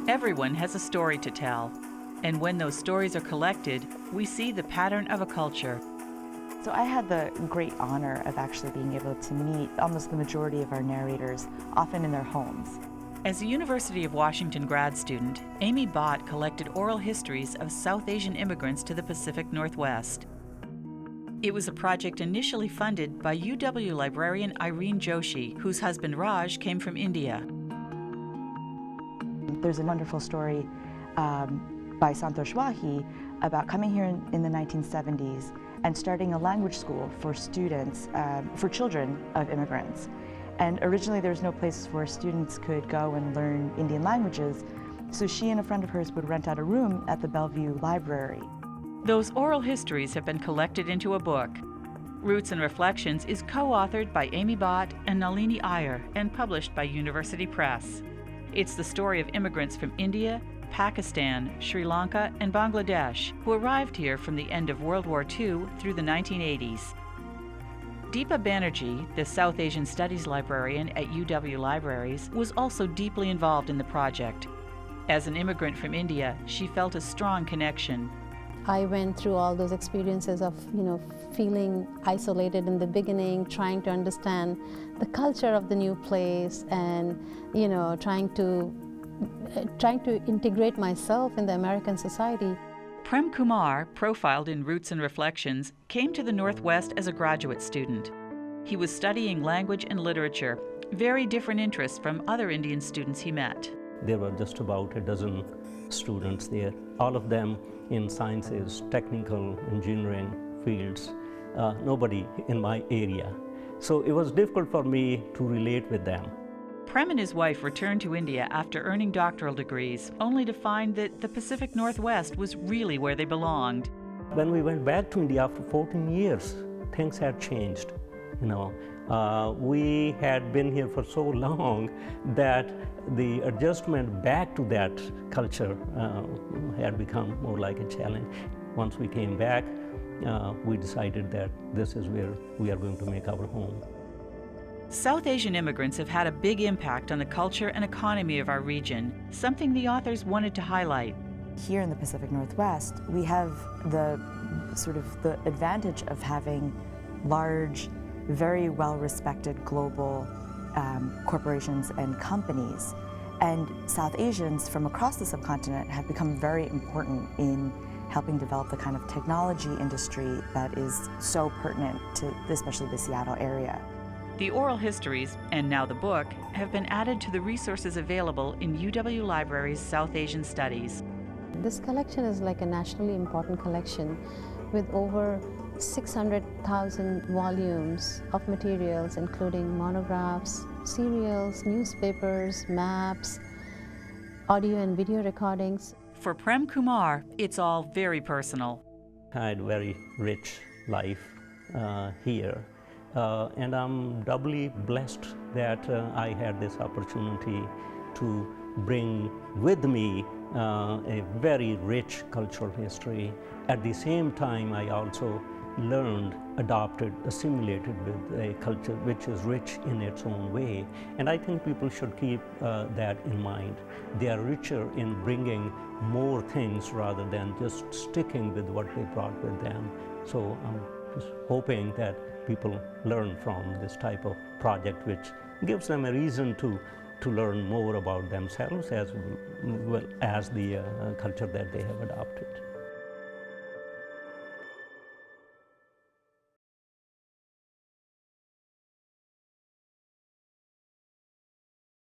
Everyone has a story to tell, and when those stories are collected, we see the pattern of a culture. So I had the great honor of actually being able to meet almost the majority of our narrators, often in their homes. As a University of Washington grad student, Amy Bott collected oral histories of South Asian immigrants to the Pacific Northwest. It was a project initially funded by UW librarian Irene Joshi, whose husband Raj came from India. There's a wonderful story by Santosh Wahi about coming here in the 1970s and starting a language school for students, for children of immigrants. And originally there was no place where students could go and learn Indian languages, so she and a friend of hers would rent out a room at the Bellevue Library. Those oral histories have been collected into a book. Roots and Reflections is co-authored by Amy Bott and Nalini Iyer and published by University Press. It's the story of immigrants from India, Pakistan, Sri Lanka, and Bangladesh who arrived here from the end of World War II through the 1980s. Deepa Banerjee, the South Asian Studies librarian at UW Libraries, was also deeply involved in the project. As an immigrant from India, she felt a strong connection. I went through all those experiences of, feeling isolated in the beginning, trying to understand the culture of the new place, and, trying to integrate myself in the American society. Prem Kumar, profiled in Roots and Reflections, came to the Northwest as a graduate student. He was studying language and literature, very different interests from other Indian students he met. There were just about a dozen students there, all of them in sciences, technical, engineering fields, nobody in my area. So it was difficult for me to relate with them. Prem and his wife returned to India after earning doctoral degrees, only to find that the Pacific Northwest was really where they belonged. When we went back to India after 14 years, things had changed. We had been here for so long that the adjustment back to that culture had become more like a challenge. Once we came back, we decided that this is where we are going to make our home. South Asian immigrants have had a big impact on the culture and economy of our region, something the authors wanted to highlight. Here in the Pacific Northwest, we have the advantage of having large, very well-respected global corporations and companies. And South Asians from across the subcontinent have become very important in helping develop the kind of technology industry that is so pertinent to especially the Seattle area. The oral histories, and now the book, have been added to the resources available in UW Libraries' South Asian Studies. This collection is like a nationally important collection with over 600,000 volumes of materials, including monographs, serials, newspapers, maps, audio and video recordings. For Prem Kumar, it's all very personal. I had a very rich life here, and I'm doubly blessed that I had this opportunity to bring with me a very rich cultural history. At the same time, I also learned, adopted, assimilated with a culture which is rich in its own way. And I think people should keep that in mind. They are richer in bringing more things rather than just sticking with what they brought with them. So I'm just hoping that people learn from this type of project, which gives them a reason to learn more about themselves as well as the culture that they have adopted.